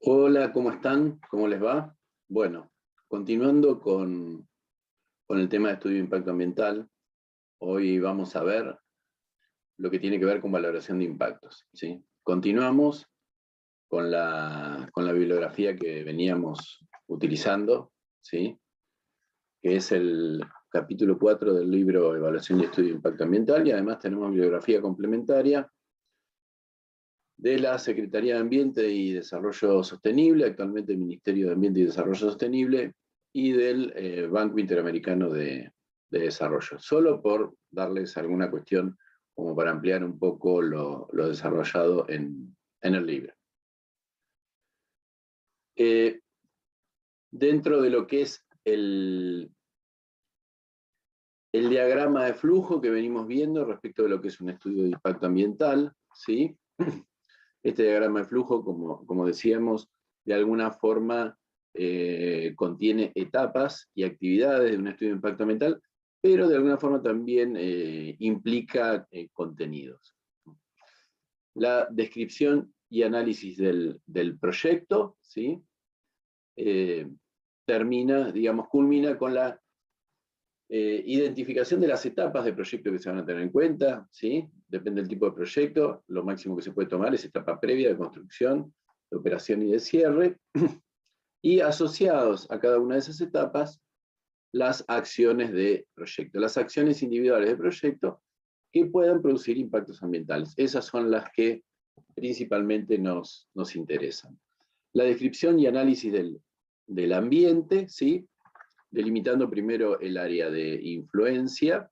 Hola, ¿cómo están? ¿Cómo les va? Bueno, continuando con el tema de estudio de impacto ambiental, hoy vamos a ver lo que tiene que ver con valoración de impactos, ¿sí? Continuamos con la bibliografía que veníamos utilizando, ¿sí? Que es el capítulo 4 del libro Evaluación y Estudio de Impacto Ambiental, y además tenemos bibliografía complementaria de la Secretaría de Ambiente y Desarrollo Sostenible, actualmente el Ministerio de Ambiente y Desarrollo Sostenible, y del Banco Interamericano de Desarrollo, solo por darles alguna cuestión como para ampliar un poco lo desarrollado en el libro. Dentro de lo que es el diagrama de flujo que venimos viendo respecto de lo que es un estudio de impacto ambiental, ¿sí? Este diagrama de flujo, como decíamos, de alguna forma contiene etapas y actividades de un estudio de impacto ambiental, pero de alguna forma también implica contenidos. La descripción y análisis del proyecto, ¿sí? Culmina con la identificación de las etapas de proyecto que se van a tener en cuenta, ¿sí? Depende del tipo de proyecto, lo máximo que se puede tomar es etapa previa de construcción, de operación y de cierre, y asociados a cada una de esas etapas, las acciones de proyecto, las acciones individuales de proyecto que puedan producir impactos ambientales. Esas son las que principalmente nos interesan. La descripción y análisis del ambiente, ¿sí? Delimitando primero el área de influencia,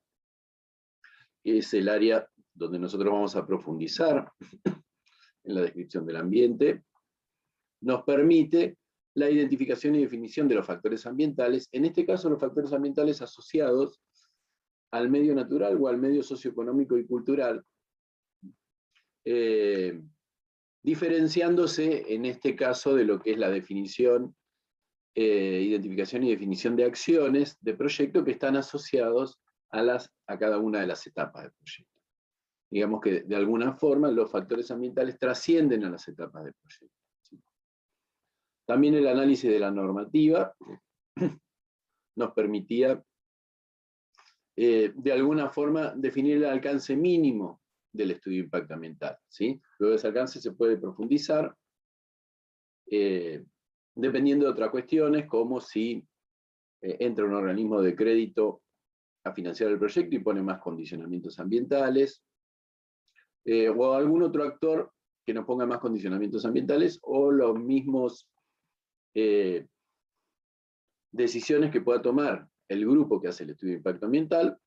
que es el área donde nosotros vamos a profundizar en la descripción del ambiente, nos permite la identificación y definición de los factores ambientales, en este caso los factores ambientales asociados al medio natural o al medio socioeconómico y cultural, diferenciándose en este caso de lo que es la definición, identificación y definición de acciones de proyecto que están asociados a cada una de las etapas del proyecto. Digamos que de alguna forma los factores ambientales trascienden a las etapas del proyecto. ¿Sí? También el análisis de la normativa nos permitía de alguna forma definir el alcance mínimo del estudio de impacto ambiental, ¿sí? Luego de ese alcance se puede profundizar dependiendo de otras cuestiones, como si entra un organismo de crédito a financiar el proyecto y pone más condicionamientos ambientales, o algún otro actor que nos ponga más condicionamientos ambientales, o los mismos decisiones que pueda tomar el grupo que hace el estudio de impacto ambiental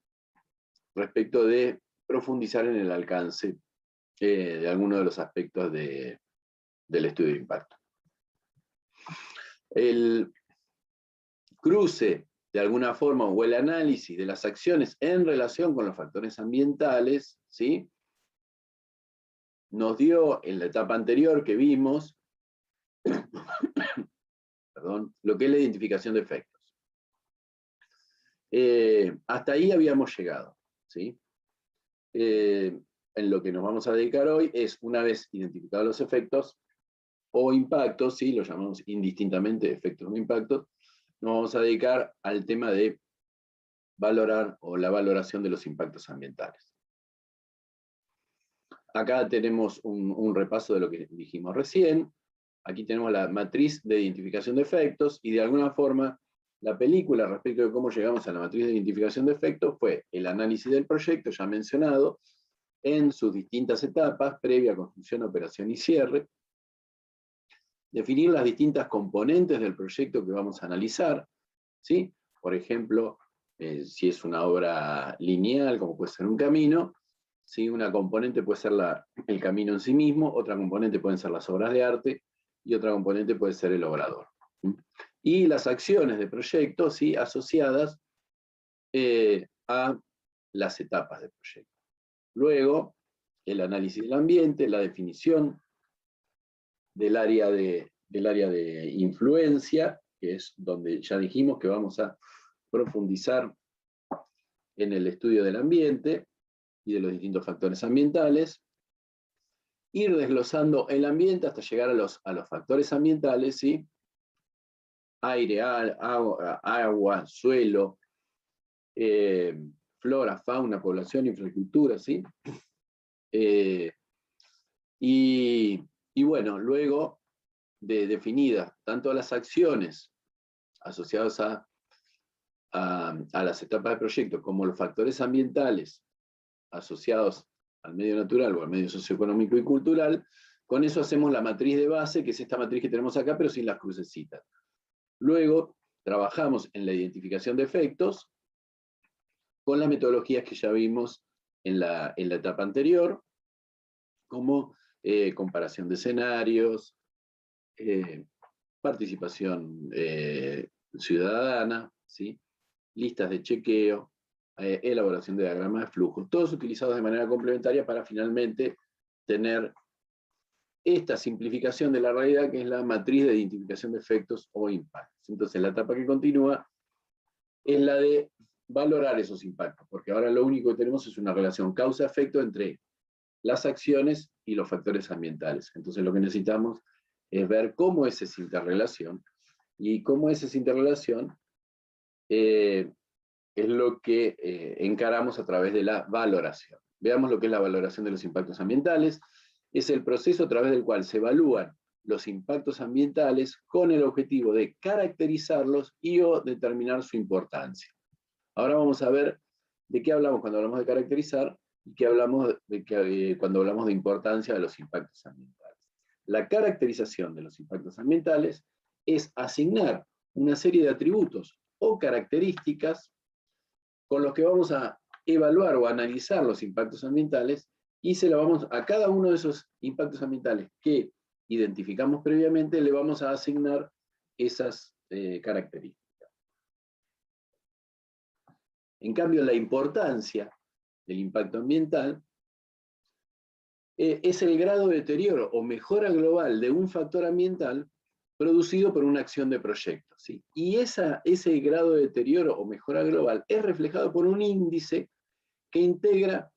respecto de profundizar en el alcance de alguno de los aspectos del estudio de impacto. El cruce, de alguna forma, o el análisis de las acciones en relación con los factores ambientales, ¿sí? Nos dio, en la etapa anterior que vimos, perdón, lo que es la identificación de efectos. Hasta ahí habíamos llegado, ¿sí? En lo que nos vamos a dedicar hoy es, una vez identificados los efectos o impactos, ¿sí? Lo llamamos indistintamente efectos o impactos, nos vamos a dedicar al tema de valorar o la valoración de los impactos ambientales. Acá tenemos un repaso de lo que dijimos recién. Aquí tenemos la matriz de identificación de efectos, y de alguna forma la película respecto de cómo llegamos a la matriz de identificación de efectos fue el análisis del proyecto ya mencionado en sus distintas etapas, previa, construcción, operación y cierre, definir las distintas componentes del proyecto que vamos a analizar, ¿sí? Por ejemplo, si es una obra lineal, como puede ser un camino, ¿sí? Una componente puede ser el camino en sí mismo, otra componente pueden ser las obras de arte, y otra componente puede ser el obrador. Y las acciones de proyecto, ¿sí? Asociadas a las etapas del proyecto. Luego, el análisis del ambiente, la definición del área de influencia, que es donde ya dijimos que vamos a profundizar en el estudio del ambiente y de los distintos factores ambientales. ir desglosando el ambiente hasta llegar a los factores ambientales, ¿sí? Aire, agua, suelo, flora, fauna, población, infraestructura, ¿sí? Y bueno, luego de definidas tanto las acciones asociadas a las etapas de proyecto como los factores ambientales asociados al medio natural o al medio socioeconómico y cultural, con eso hacemos la matriz de base, que es esta matriz que tenemos acá, pero sin las crucecitas. Luego, trabajamos en la identificación de efectos con las metodologías que ya vimos en la etapa anterior, como comparación de escenarios, participación ciudadana, ¿sí? Listas de chequeo, elaboración de diagramas de flujos, todos utilizados de manera complementaria para finalmente tener esta simplificación de la realidad, que es la matriz de identificación de efectos o impactos. Entonces la etapa que continúa es la de valorar esos impactos, porque ahora lo único que tenemos es una relación causa-efecto entre las acciones y los factores ambientales. Entonces lo que necesitamos es ver cómo es esa interrelación, y cómo es esa interrelación es lo que encaramos a través de la valoración. Veamos lo que es la valoración de los impactos ambientales. Es el proceso a través del cual se evalúan los impactos ambientales con el objetivo de caracterizarlos y o determinar su importancia. Ahora vamos a ver de qué hablamos cuando hablamos de caracterizar y qué hablamos cuando hablamos de importancia de los impactos ambientales. La caracterización de los impactos ambientales es asignar una serie de atributos o características con los que vamos a evaluar o analizar los impactos ambientales, y se lo vamos a cada uno de esos impactos ambientales que identificamos previamente, le vamos a asignar esas características. En cambio, la importancia del impacto ambiental es el grado de deterioro o mejora global de un factor ambiental producido por una acción de proyecto, ¿sí? Y ese grado de deterioro o mejora global es reflejado por un índice que integra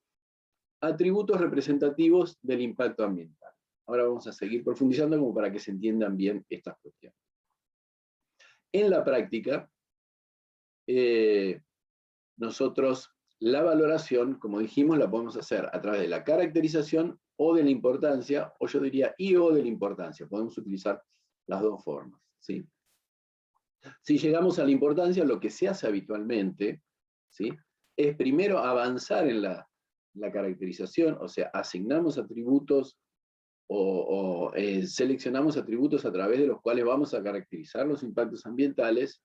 atributos representativos del impacto ambiental. Ahora vamos a seguir profundizando como para que se entiendan bien estas cuestiones. En la práctica, nosotros la valoración, como dijimos, la podemos hacer a través de la caracterización o de la importancia, o yo diría y o de la importancia. Podemos utilizar las dos formas, ¿sí? Si llegamos a la importancia, lo que se hace habitualmente, ¿sí?, es primero avanzar en la caracterización, o sea, asignamos atributos o seleccionamos atributos a través de los cuales vamos a caracterizar los impactos ambientales.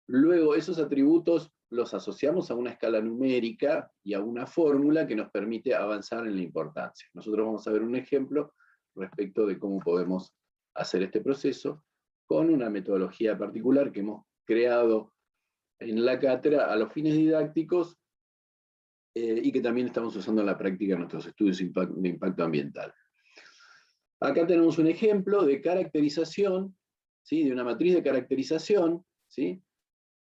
Luego esos atributos los asociamos a una escala numérica y a una fórmula que nos permite avanzar en la importancia. Nosotros vamos a ver un ejemplo respecto de cómo podemos hacer este proceso con una metodología particular que hemos creado en la cátedra a los fines didácticos y que también estamos usando en la práctica en nuestros estudios de impacto ambiental. Acá tenemos un ejemplo de caracterización, ¿sí?, de una matriz de caracterización, ¿sí?,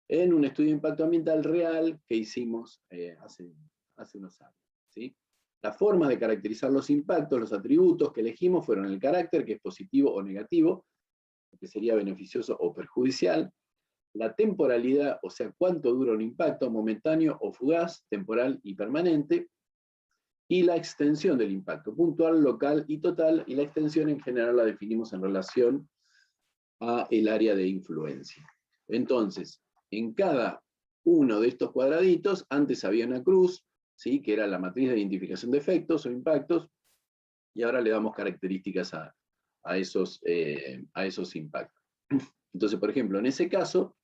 en un estudio de impacto ambiental real que hicimos hace unos años, ¿sí? Las formas de caracterizar los impactos, los atributos que elegimos fueron el carácter, que es positivo o negativo, que sería beneficioso o perjudicial, la temporalidad, o sea, cuánto dura un impacto, momentáneo o fugaz, temporal y permanente, y la extensión del impacto, puntual, local y total, y la extensión en general la definimos en relación a el área de influencia. Entonces, en cada uno de estos cuadraditos, antes había una cruz, ¿sí?, que era la matriz de identificación de efectos o impactos, y ahora le damos características a esos impactos. Entonces, por ejemplo, en ese caso,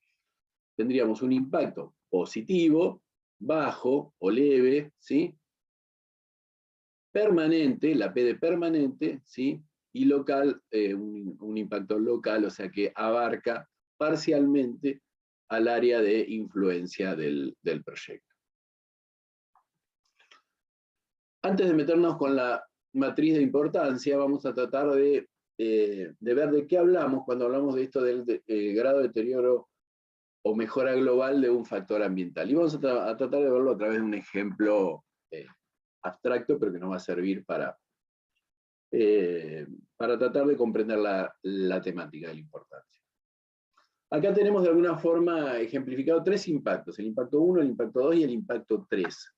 tendríamos un impacto positivo, bajo o leve, ¿sí?, permanente, la P de permanente, ¿sí?, y local, un impacto local, o sea que abarca parcialmente al área de influencia del proyecto. Antes de meternos con la matriz de importancia, vamos a tratar de ver de qué hablamos cuando hablamos de esto del grado de deterioro o mejora global de un factor ambiental. Y vamos a tratar de verlo a través de un ejemplo abstracto, pero que nos va a servir para para tratar de comprender la temática de la importancia. Acá tenemos de alguna forma ejemplificado 3 impactos, el impacto 1, el impacto 2 y el impacto 3.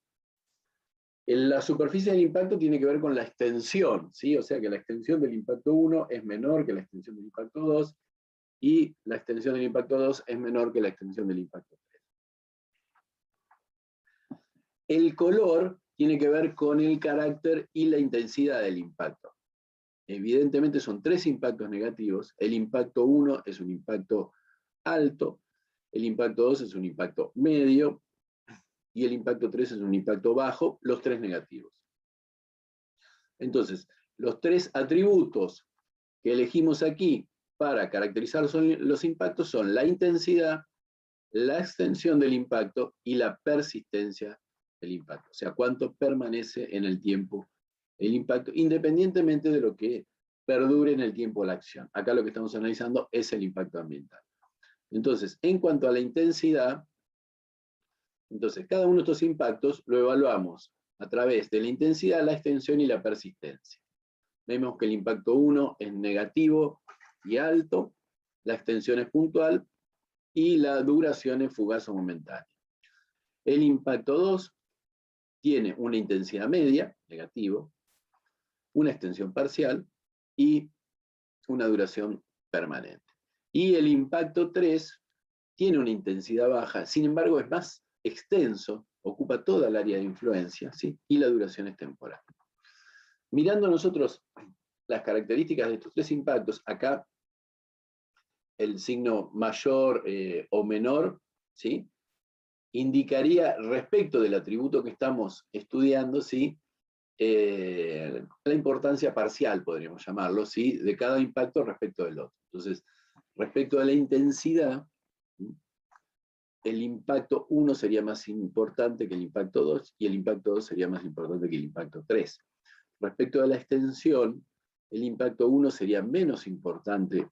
La superficie del impacto tiene que ver con la extensión, ¿sí? O sea que la extensión del impacto 1 es menor que la extensión del impacto 2, y la extensión del impacto 2 es menor que la extensión del impacto 3. El color tiene que ver con el carácter y la intensidad del impacto. Evidentemente son 3 impactos negativos. El impacto 1 es un impacto alto, el impacto 2 es un impacto medio, y el impacto 3 es un impacto bajo, los 3 negativos. Entonces, los 3 atributos que elegimos aquí para caracterizar los impactos son la intensidad, la extensión del impacto y la persistencia del impacto. O sea, cuánto permanece en el tiempo el impacto, independientemente de lo que perdure en el tiempo la acción. Acá lo que estamos analizando es el impacto ambiental. Entonces, en cuanto a la intensidad, entonces cada uno de estos impactos lo evaluamos a través de la intensidad, la extensión y la persistencia. Vemos que el impacto 1 es negativo y alto, la extensión es puntual y la duración es fugaz o momentánea. El impacto 2 tiene una intensidad media, negativo, una extensión parcial y una duración permanente. Y el impacto 3 tiene una intensidad baja, sin embargo es más extenso, ocupa toda el área de influencia, ¿sí? Y la duración es temporal. Mirando nosotros las características de estos 3 impactos, acá el signo mayor o menor, ¿sí? Indicaría respecto del atributo que estamos estudiando, ¿sí? La importancia parcial, podríamos llamarlo, ¿sí? De cada impacto respecto del otro. Entonces, respecto a la intensidad, el impacto 1 sería más importante que el impacto 2, y el impacto 2 sería más importante que el impacto 3. Respecto a la extensión, el impacto 1 sería menos importante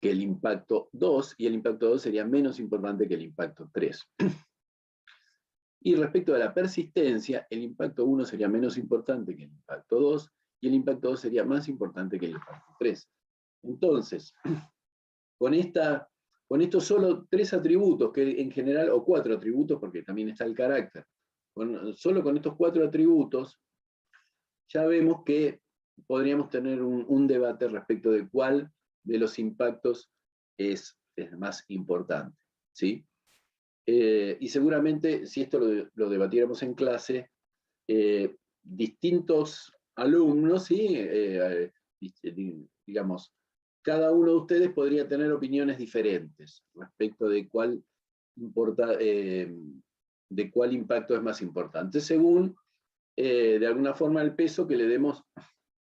que el impacto 2, y el impacto 2 sería menos importante que el impacto 3. Y respecto a la persistencia, el impacto 1 sería menos importante que el impacto 2, y el impacto 2 sería más importante que el impacto 3. Entonces, con estos solo 3 atributos, que en general, o 4 atributos, porque también está el carácter, solo con estos 4 atributos, ya vemos que podríamos tener un debate respecto de cuál de los impactos es más importante, ¿sí? Y seguramente, si esto lo debatiéramos en clase, distintos alumnos, ¿sí? Digamos, cada uno de ustedes podría tener opiniones diferentes respecto de cuál impacto es más importante, según, de alguna forma, el peso que le demos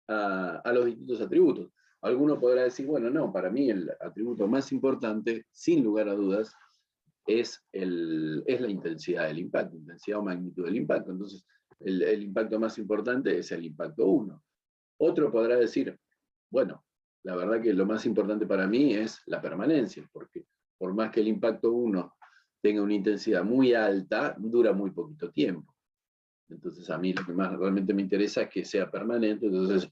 a los distintos atributos. Alguno podrá decir, bueno, no, para mí el atributo más importante, sin lugar a dudas, es la intensidad del impacto, intensidad o magnitud del impacto. Entonces, el impacto más importante es el impacto 1. Otro podrá decir, bueno, la verdad que lo más importante para mí es la permanencia, porque por más que el impacto 1 tenga una intensidad muy alta, dura muy poquito tiempo. Entonces a mí lo que más realmente me interesa es que sea permanente. Entonces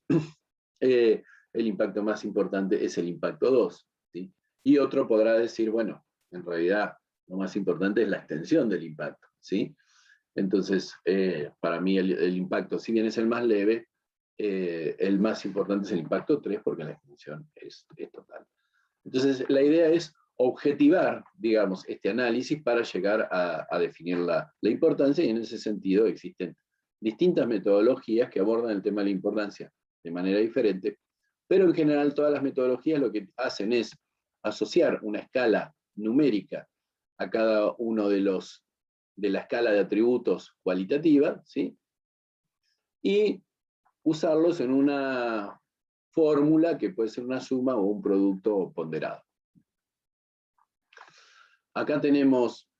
el impacto más importante es el impacto 2, ¿sí? Y otro podrá decir, bueno, en realidad lo más importante es la extensión del impacto, ¿sí? Entonces, para mí el impacto, si bien es el más leve, el más importante es el impacto 3, porque la extensión es total. Entonces, la idea es objetivar, digamos, este análisis para llegar a definir la importancia, y en ese sentido existen distintas metodologías que abordan el tema de la importancia de manera diferente, pero en general todas las metodologías lo que hacen es asociar una escala numérica a cada uno de la escala de atributos cualitativa, ¿sí? Y usarlos en una fórmula que puede ser una suma o un producto ponderado. Acá tenemos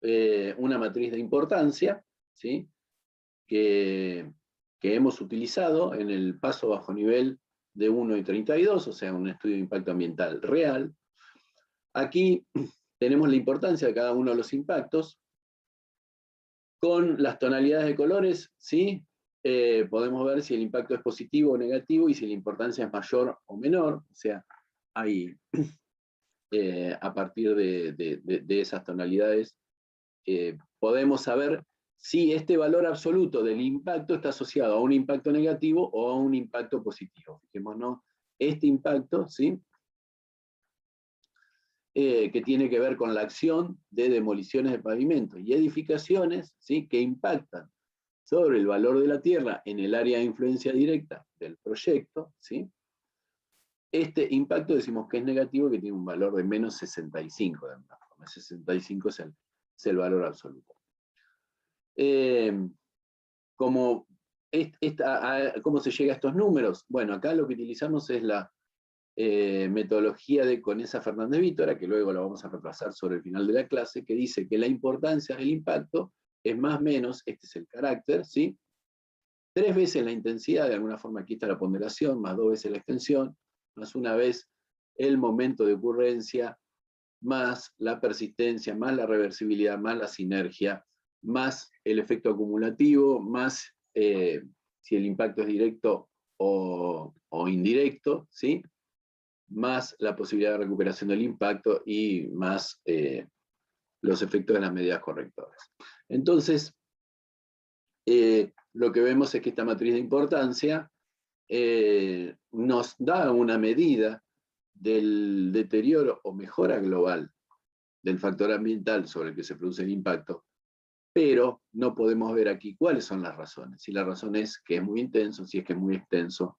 una matriz de importancia, ¿sí? que hemos utilizado en el paso bajo nivel de 1 y 32, o sea, un estudio de impacto ambiental real. Aquí tenemos la importancia de cada uno de los impactos, con las tonalidades de colores, ¿sí? podemos ver si el impacto es positivo o negativo y si la importancia es mayor o menor. O sea, hay, a partir de esas tonalidades, podemos saber si este valor absoluto del impacto está asociado a un impacto negativo o a un impacto positivo. Fijémonos, este impacto, ¿sí? Que tiene que ver con la acción de demoliciones de pavimento y edificaciones, ¿sí? Que impactan sobre el valor de la tierra en el área de influencia directa del proyecto, ¿sí? Este impacto decimos que es negativo, que tiene un valor de menos 65, de alguna forma. 65 es el valor absoluto. ¿Cómo se llega a estos números? Bueno, acá lo que utilizamos es la metodología de Conesa Fernández Vítora, que luego la vamos a repasar sobre el final de la clase, que dice que la importancia del impacto es más o menos, este es el carácter, ¿sí? 3 veces la intensidad, de alguna forma aquí está la ponderación, más 2 veces la extensión, más una vez el momento de ocurrencia, más la persistencia, más la reversibilidad, más la sinergia, más el efecto acumulativo, más si el impacto es directo o indirecto, ¿sí? Más la posibilidad de recuperación del impacto y más los efectos de las medidas correctoras. Entonces, lo que vemos es que esta matriz de importancia nos da una medida del deterioro o mejora global del factor ambiental sobre el que se produce el impacto, pero no podemos ver aquí cuáles son las razones. Si la razón es que es muy intenso, si es que es muy extenso,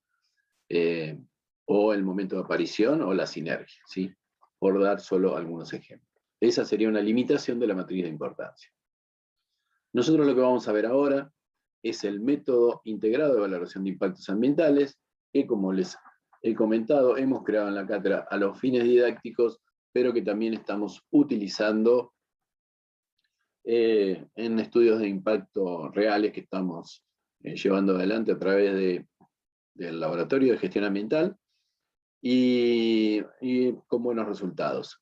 o el momento de aparición o la sinergia, ¿sí? Por dar solo algunos ejemplos. Esa sería una limitación de la matriz de importancia. Nosotros lo que vamos a ver ahora es el método integrado de valoración de impactos ambientales, que como les he comentado, hemos creado en la cátedra a los fines didácticos, pero que también estamos utilizando en estudios de impacto reales que estamos llevando adelante a través del Laboratorio de Gestión Ambiental, y con buenos resultados.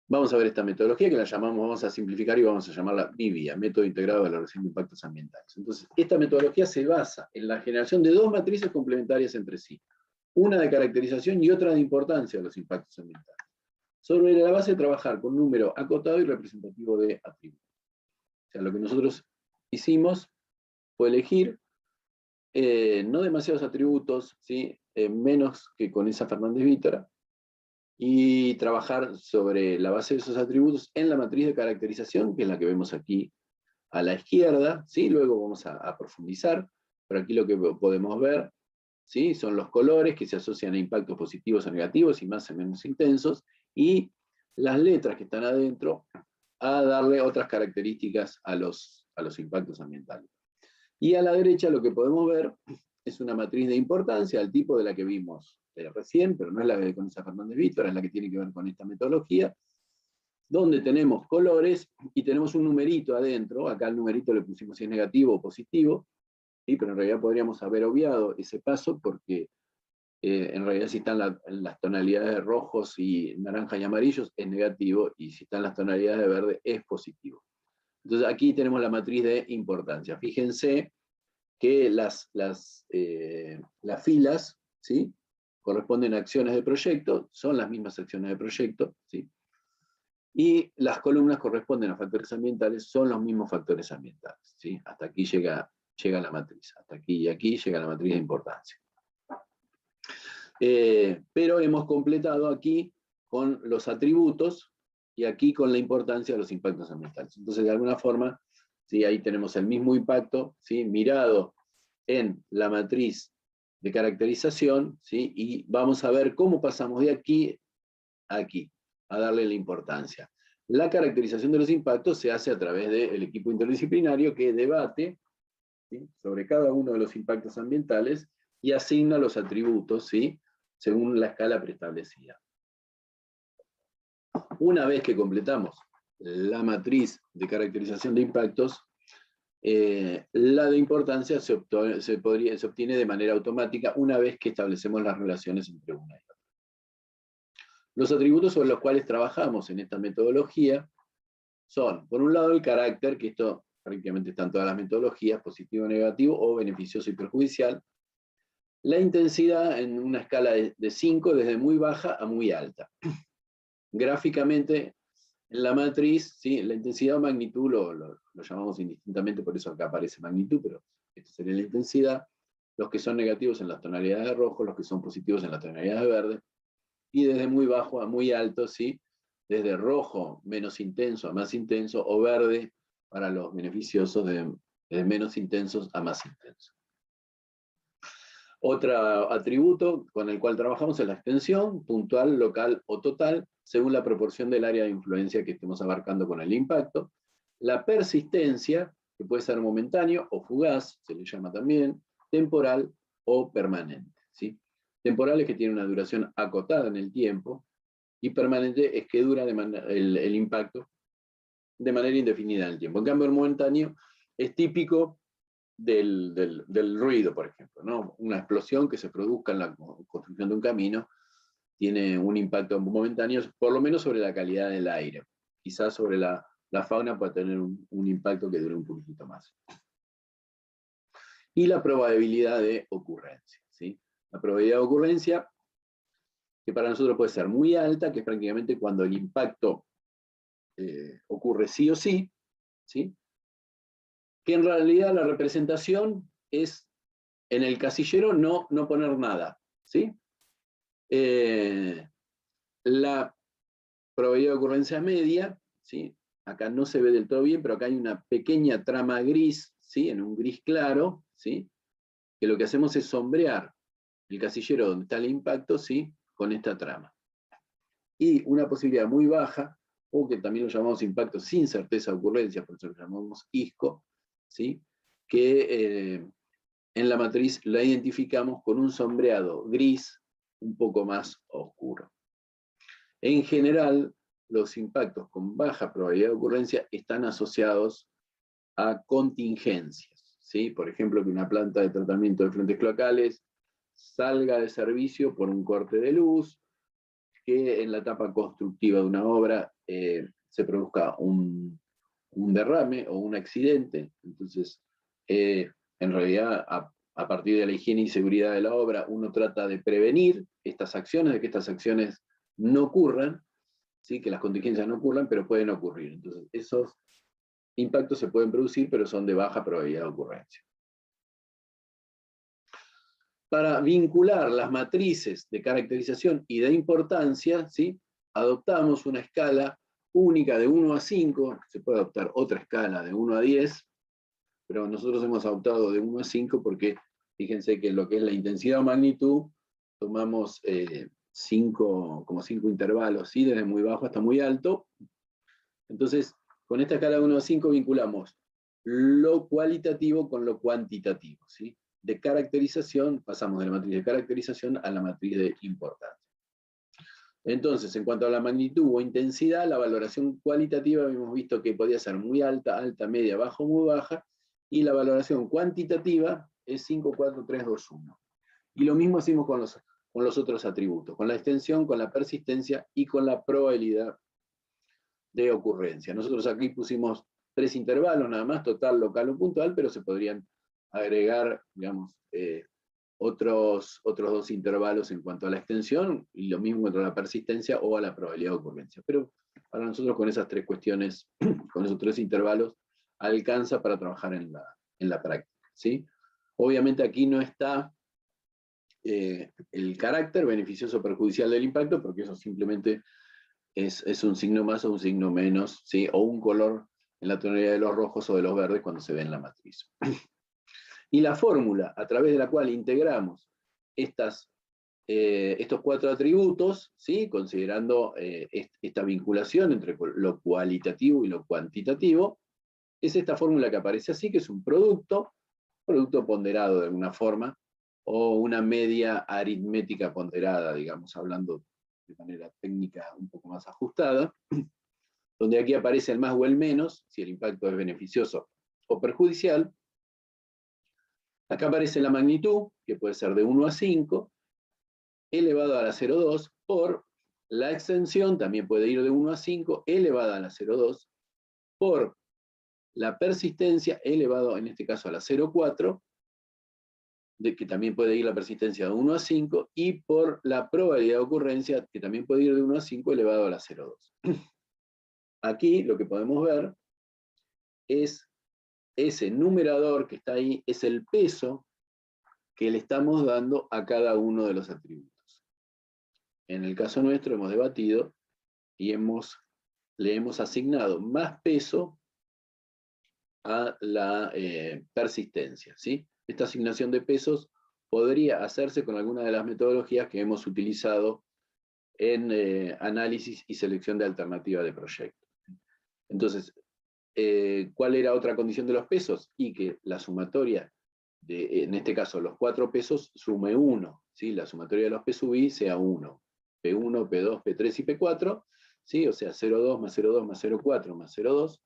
Vamos a ver esta metodología que la llamamos, vamos a simplificar y vamos a llamarla MIVIA, Método Integrado de Valoración de Impactos Ambientales. Entonces, esta metodología se basa en la generación de 2 matrices complementarias entre sí, una de caracterización y otra de importancia de los impactos ambientales, sobre la base de trabajar con un número acotado y representativo de atributos. O sea, lo que nosotros hicimos fue elegir no demasiados atributos, ¿sí? Menos que Conesa Fernández Vítora, y trabajar sobre la base de esos atributos en la matriz de caracterización, que es la que vemos aquí a la izquierda, ¿sí? Luego vamos a profundizar, pero aquí lo que podemos ver, ¿sí? Son los colores que se asocian a impactos positivos o negativos, y más o menos intensos, y las letras que están adentro a darle otras características a los impactos ambientales. Y a la derecha lo que podemos ver es una matriz de importancia, al tipo de la que vimos recién, pero no es la de Conesa Fernández Vítora, es la que tiene que ver con esta metodología, donde tenemos colores y tenemos un numerito adentro. Acá el numerito le pusimos si es negativo o positivo, ¿sí? Pero en realidad podríamos haber obviado ese paso porque en realidad si están las tonalidades de rojos y naranjas y amarillos es negativo, y si están las tonalidades de verde es positivo. Entonces aquí tenemos la matriz de importancia. Fíjense que las filas, ¿sí? Corresponden a acciones de proyecto, son las mismas acciones de proyecto, ¿sí? Y las columnas corresponden a factores ambientales, son los mismos factores ambientales, ¿sí? Hasta aquí llega la matriz, hasta aquí y aquí llega la matriz de importancia. Pero hemos completado aquí con los atributos y aquí con la importancia de los impactos ambientales. Entonces, de alguna forma, ¿sí? Ahí tenemos el mismo impacto, ¿sí? Mirado en la matriz de caracterización, ¿sí? Y vamos a ver cómo pasamos de aquí a aquí, a darle la importancia. La caracterización de los impactos se hace a través del equipo interdisciplinario que debate, ¿sí? Sobre cada uno de los impactos ambientales y asigna los atributos, ¿sí? Según la escala preestablecida. Una vez que completamos la matriz de caracterización de impactos, la de importancia se obtiene de manera automática una vez que establecemos las relaciones entre una y otra. Los atributos sobre los cuales trabajamos en esta metodología son, por un lado, el carácter, que esto prácticamente están todas las metodologías, positivo, negativo, o beneficioso y perjudicial. La intensidad en una escala de 5, desde muy baja a muy alta. Gráficamente, en la matriz, ¿sí? La intensidad o magnitud lo llamamos indistintamente, por eso acá aparece magnitud, pero esta sería la intensidad. Los que son negativos en las tonalidades de rojo, los que son positivos en las tonalidades de verde, y desde muy bajo a muy alto, ¿sí? Desde rojo, menos intenso a más intenso, o verde, para los beneficiosos, de menos intensos a más intensos. Otro atributo con el cual trabajamos es la extensión, puntual, local o total, según la proporción del área de influencia que estemos abarcando con el impacto. La persistencia, que puede ser momentáneo o fugaz, se le llama también, temporal o permanente, ¿sí? Temporal es que tiene una duración acotada en el tiempo, y permanente es que dura el impacto de manera indefinida en el tiempo. En cambio, el momentáneo es típico del ruido, por ejemplo, ¿no? Una explosión que se produzca en la construcción de un camino tiene un impacto momentáneo, por lo menos sobre la calidad del aire. Quizás sobre la fauna puede tener un impacto que dure un poquito más. Y la probabilidad de ocurrencia, ¿sí? La probabilidad de ocurrencia, que para nosotros puede ser muy alta, que es prácticamente cuando el impacto ocurre sí o sí, ¿sí? Que en realidad la representación es, en el casillero, no poner nada, ¿sí? La probabilidad de ocurrencia media, ¿sí? Acá no se ve del todo bien, pero acá hay una pequeña trama gris, ¿sí? En un gris claro, ¿sí? Que lo que hacemos es sombrear el casillero donde está el impacto, ¿sí? Con esta trama. Y una posibilidad muy baja, o que también lo llamamos impacto sin certeza de ocurrencia, por eso lo llamamos ISCO, ¿sí? Que en la matriz la identificamos con un sombreado gris un poco más oscuro. En general, los impactos con baja probabilidad de ocurrencia están asociados a contingencias, ¿sí? Por ejemplo, que una planta de tratamiento de fluentes cloacales salga de servicio por un corte de luz, que en la etapa constructiva de una obra se produzca un derrame o un accidente. Entonces, en realidad, a partir de la higiene y seguridad de la obra, uno trata de prevenir estas acciones, de que estas acciones no ocurran, ¿sí? Que las contingencias no ocurran, pero pueden ocurrir. Entonces, esos impactos se pueden producir, pero son de baja probabilidad de ocurrencia. Para vincular las matrices de caracterización y de importancia, ¿sí? Adoptamos una escala única de 1 a 5, se puede adoptar otra escala de 1 a 10, pero nosotros hemos adoptado de 1 a 5 porque fíjense que lo que es la intensidad o magnitud, tomamos como 5 intervalos, ¿sí? Desde muy bajo hasta muy alto. Entonces, con esta escala de 1 a 5 vinculamos lo cualitativo con lo cuantitativo, ¿sí? De caracterización, pasamos de la matriz de caracterización a la matriz de importancia. Entonces, en cuanto a la magnitud o intensidad, la valoración cualitativa habíamos visto que podía ser muy alta, alta, media, bajo, muy baja, y la valoración cuantitativa es 5, 4, 3, 2, 1. Y lo mismo hacemos con los otros atributos, con la extensión, con la persistencia y con la probabilidad de ocurrencia. Nosotros aquí pusimos 3 intervalos nada más, total, local o puntual, pero se podrían agregar, digamos, otros 2 intervalos en cuanto a la extensión, y lo mismo en cuanto a la persistencia o a la probabilidad de ocurrencia. Pero para nosotros con esas 3 cuestiones, con esos 3 intervalos, alcanza para trabajar en la práctica, ¿sí? Obviamente aquí no está el carácter beneficioso o perjudicial del impacto, porque eso simplemente es un signo más o un signo menos, ¿sí? O un color en la tonalidad de los rojos o de los verdes cuando se ve en la matriz. Y la fórmula a través de la cual integramos estos 4 atributos, ¿sí? Considerando esta vinculación entre lo cualitativo y lo cuantitativo, es esta fórmula que aparece así, que es un producto ponderado de alguna forma, o una media aritmética ponderada, digamos, hablando de manera técnica un poco más ajustada, donde aquí aparece el más o el menos, si el impacto es beneficioso o perjudicial. Acá aparece la magnitud, que puede ser de 1 a 5, elevado a la 0,2, por la extensión, también puede ir de 1 a 5, elevada a la 0,2, por la persistencia elevado, en este caso a la 0,4, que también puede ir la persistencia de 1 a 5, y por la probabilidad de ocurrencia, que también puede ir de 1 a 5 elevado a la 0,2. Aquí lo que podemos ver es ese numerador que está ahí, es el peso que le estamos dando a cada uno de los atributos. En el caso nuestro hemos debatido y le hemos asignado más peso a la persistencia, ¿sí? Esta asignación de pesos podría hacerse con alguna de las metodologías que hemos utilizado en análisis y selección de alternativa de proyectos. Entonces, ¿cuál era otra condición de los pesos? Y que la sumatoria, en este caso los 4 pesos, sume 1, ¿sí? La sumatoria de los P sub I sea 1. P1, P2, P3 y P4, ¿sí? O sea, 0,2 más 0,2 más 0,4 más 0,2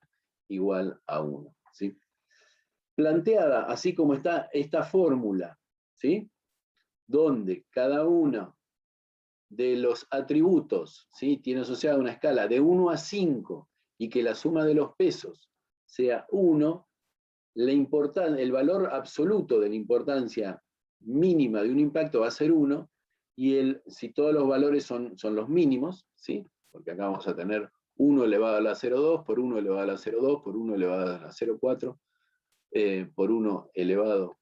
igual a 1. ¿Sí? Planteada así como está esta fórmula, ¿sí? Donde cada uno de los atributos, ¿sí? Tiene asociada una escala de 1 a 5 y que la suma de los pesos sea 1, el valor absoluto de la importancia mínima de un impacto va a ser 1, y si todos los valores son los mínimos, ¿sí? Porque acá vamos a tener 1 elevado a la 0,2, por 1 elevado a la 0,2, por 1 elevado a la 0,4, por 1 elevado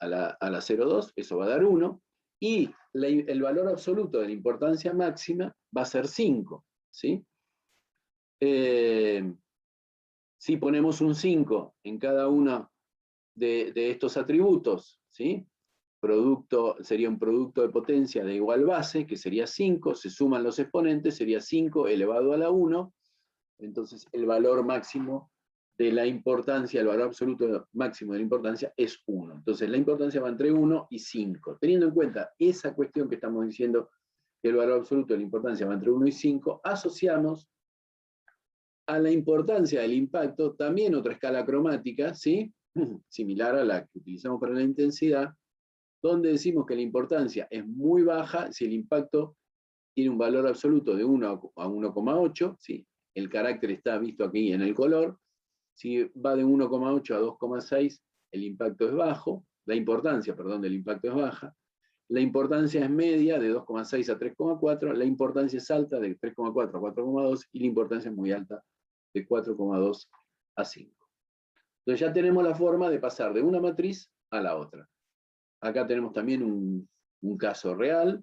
a la 0,2, eso va a dar 1, y el valor absoluto de la importancia máxima va a ser 5, ¿sí? Si ponemos un 5 en cada uno de estos atributos, ¿sí? Sería un producto de potencia de igual base, que sería 5, se suman los exponentes, sería 5 elevado a la 1, entonces el valor máximo de la importancia, el valor absoluto máximo de la importancia es 1. Entonces la importancia va entre 1 y 5. Teniendo en cuenta esa cuestión que estamos diciendo, que el valor absoluto de la importancia va entre 1 y 5, asociamos a la importancia del impacto también otra escala cromática, ¿sí? Similar a la que utilizamos para la intensidad, donde decimos que la importancia es muy baja si el impacto tiene un valor absoluto de 1 a 1,8, ¿sí? El carácter está visto aquí en el color. Si va de 1,8 a 2,6, el impacto es bajo, la importancia, perdón, del impacto es baja. La importancia es media, de 2,6 a 3,4, la importancia es alta, de 3,4 a 4,2, y la importancia es muy alta, de 4,2 a 5. Entonces ya tenemos la forma de pasar de una matriz a la otra. Acá tenemos también un caso real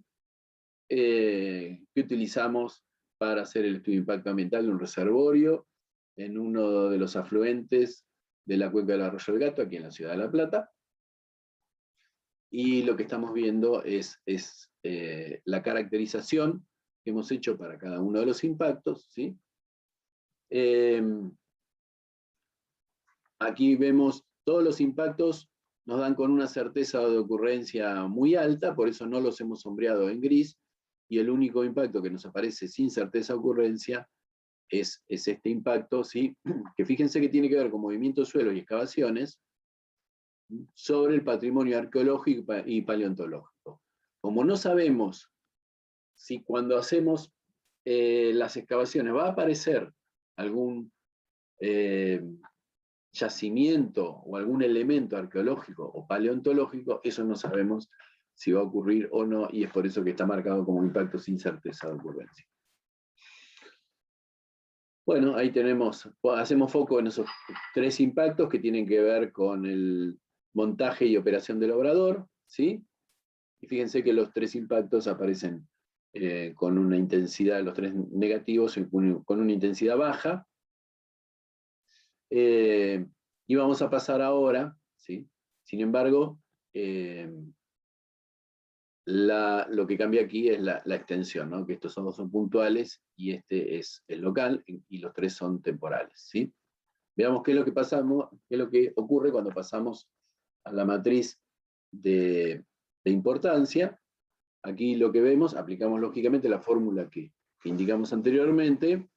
que utilizamos para hacer el estudio de impacto ambiental de un reservorio en uno de los afluentes de la cuenca del Arroyo del Gato, aquí en la ciudad de La Plata. Y lo que estamos viendo es la caracterización que hemos hecho para cada uno de los impactos, ¿sí? Aquí vemos todos los impactos, nos dan con una certeza de ocurrencia muy alta, por eso no los hemos sombreado en gris, y el único impacto que nos aparece sin certeza de ocurrencia es este impacto, ¿sí? Que fíjense que tiene que ver con movimientos de suelo y excavaciones sobre el patrimonio arqueológico y paleontológico. Como no sabemos si cuando hacemos las excavaciones va a aparecer algún yacimiento o algún elemento arqueológico o paleontológico, eso no sabemos si va a ocurrir o no, y es por eso que está marcado como impacto sin certeza de ocurrencia. Bueno, ahí hacemos foco en esos 3 impactos que tienen que ver con el montaje y operación del obrador, ¿sí? Y fíjense que los 3 impactos aparecen con una intensidad, los 3 negativos, con una intensidad baja. Y vamos a pasar ahora, ¿sí? Sin embargo, lo que cambia aquí es la extensión, ¿no? Que estos son puntuales y este es el local, y los 3 son temporales, ¿sí? Veamos qué es lo que qué es lo que ocurre cuando pasamos a la matriz de importancia. Aquí lo que vemos, aplicamos lógicamente la fórmula que indicamos anteriormente,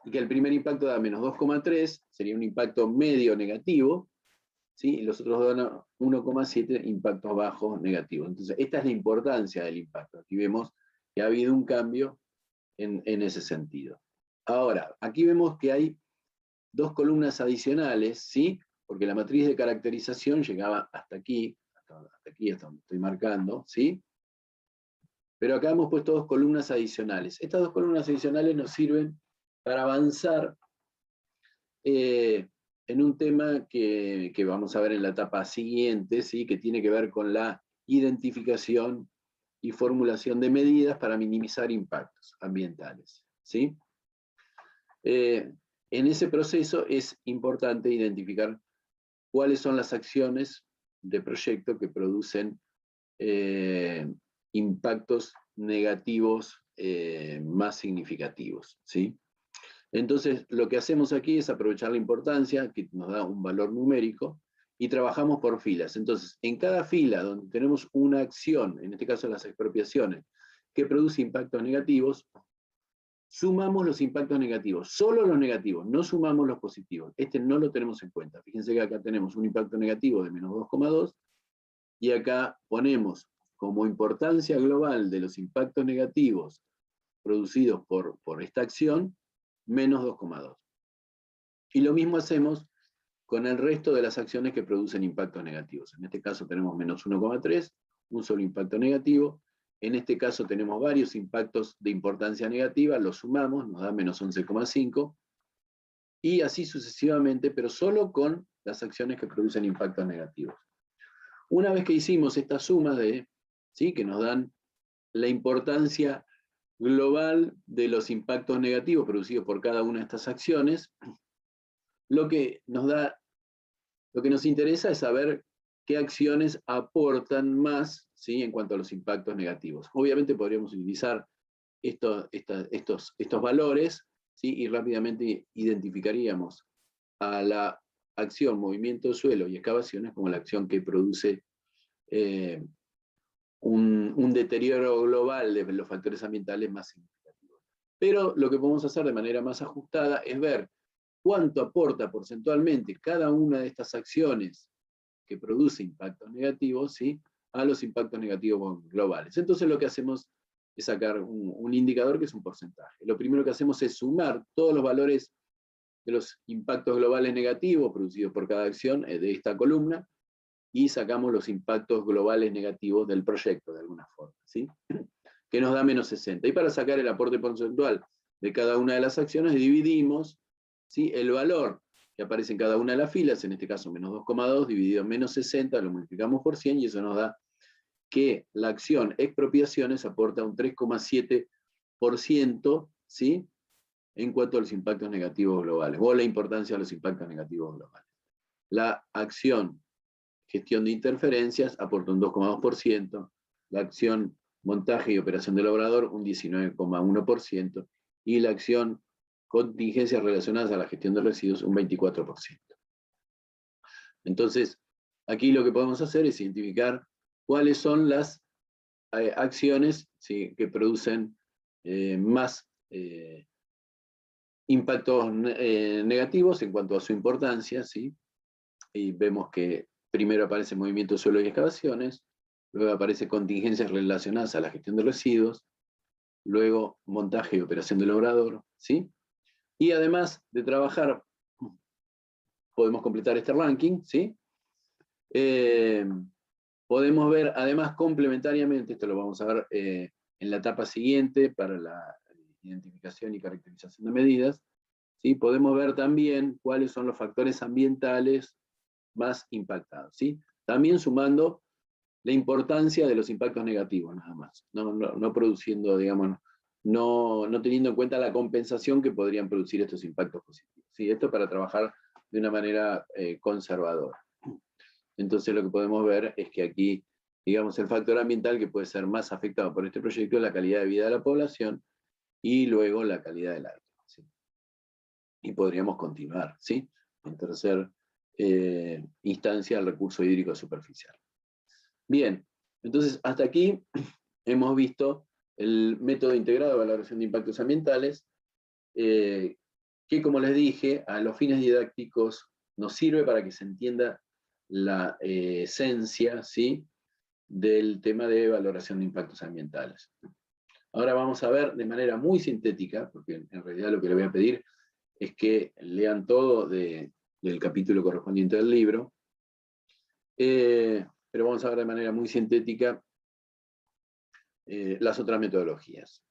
y que el primer impacto da menos 2,3, sería un impacto medio negativo, ¿sí? Y los otros dan 1,7 impactos bajos negativos. Entonces, esta es la importancia del impacto. Aquí vemos que ha habido un cambio en ese sentido. Ahora, aquí vemos que hay 2 columnas adicionales, ¿sí? Porque la matriz de caracterización llegaba hasta aquí, hasta donde estoy marcando, ¿sí? Pero acá hemos puesto 2 columnas adicionales. Estas 2 columnas adicionales nos sirven para avanzar en un tema que vamos a ver en la etapa siguiente, ¿sí? Que tiene que ver con la identificación y formulación de medidas para minimizar impactos ambientales, ¿sí? En ese proceso es importante identificar cuáles son las acciones de proyecto que producen impactos negativos más significativos, ¿sí? Entonces, lo que hacemos aquí es aprovechar la importancia, que nos da un valor numérico, y trabajamos por filas. Entonces, en cada fila donde tenemos una acción, en este caso las expropiaciones, que produce impactos negativos, sumamos los impactos negativos, solo los negativos, no sumamos los positivos. Este no lo tenemos en cuenta. Fíjense que acá tenemos un impacto negativo de menos 2,2, y acá ponemos como importancia global de los impactos negativos producidos por esta acción, menos 2,2. Y lo mismo hacemos con el resto de las acciones que producen impactos negativos. En este caso tenemos menos 1,3, un solo impacto negativo. En este caso tenemos varios impactos de importancia negativa, los sumamos, nos da menos 11,5, y así sucesivamente, pero solo con las acciones que producen impactos negativos. Una vez que hicimos esta suma ¿sí? Que nos dan la importancia global de los impactos negativos producidos por cada una de estas acciones, lo que nos interesa es saber qué acciones aportan más, ¿sí? En cuanto a los impactos negativos. Obviamente podríamos utilizar estos valores, ¿sí? Y rápidamente identificaríamos a la acción movimiento de suelo y excavaciones como la acción que produce un deterioro global de los factores ambientales más significativos. Pero lo que podemos hacer de manera más ajustada es ver cuánto aporta porcentualmente cada una de estas acciones que produce impactos negativos, ¿sí? A los impactos negativos globales. Entonces lo que hacemos es sacar un indicador que es un porcentaje. Lo primero que hacemos es sumar todos los valores de los impactos globales negativos producidos por cada acción de esta columna, y sacamos los impactos globales negativos del proyecto, de alguna forma, ¿sí? Que nos da menos 60. Y para sacar el aporte porcentual de cada una de las acciones, dividimos, ¿sí? El valor que aparece en cada una de las filas, en este caso menos 2,2 dividido en menos 60, lo multiplicamos por 100, y eso nos da que la acción expropiaciones aporta un 3,7%, ¿sí? En cuanto a los impactos negativos globales, o la importancia de los impactos negativos globales. La acción gestión de interferencias aporta un 2,2%, la acción montaje y operación del obrador un 19,1%, y la acción contingencias relacionadas a la gestión de residuos un 24%. Entonces, aquí lo que podemos hacer es identificar cuáles son las acciones, ¿sí? Que producen más impactos negativos en cuanto a su importancia, ¿sí? Y vemos que primero aparece movimiento de suelo y excavaciones, luego aparece contingencias relacionadas a la gestión de residuos, luego montaje y operación del obrador, ¿sí? Y además de trabajar, podemos completar este ranking, ¿sí? Podemos ver, además, complementariamente, esto lo vamos a ver en la etapa siguiente, para la identificación y caracterización de medidas, ¿sí? Podemos ver también cuáles son los factores ambientales más impactados, ¿sí? También sumando la importancia de los impactos negativos, nada más, no produciendo, digamos, no teniendo en cuenta la compensación que podrían producir estos impactos positivos, ¿sí? Esto para trabajar de una manera conservadora. Entonces lo que podemos ver es que aquí, digamos, el factor ambiental que puede ser más afectado por este proyecto es la calidad de vida de la población, y luego la calidad del aire, ¿sí? Y podríamos continuar, ¿sí? En tercer instancia, el recurso hídrico superficial. Bien, entonces hasta aquí hemos visto el método integrado de valoración de impactos ambientales, que, como les dije, a los fines didácticos nos sirve para que se entienda la esencia, ¿sí? Del tema de valoración de impactos ambientales. Ahora vamos a ver de manera muy sintética, porque en realidad lo que le voy a pedir es que lean todo del capítulo correspondiente del libro. Pero vamos a ver de manera muy sintética las otras metodologías.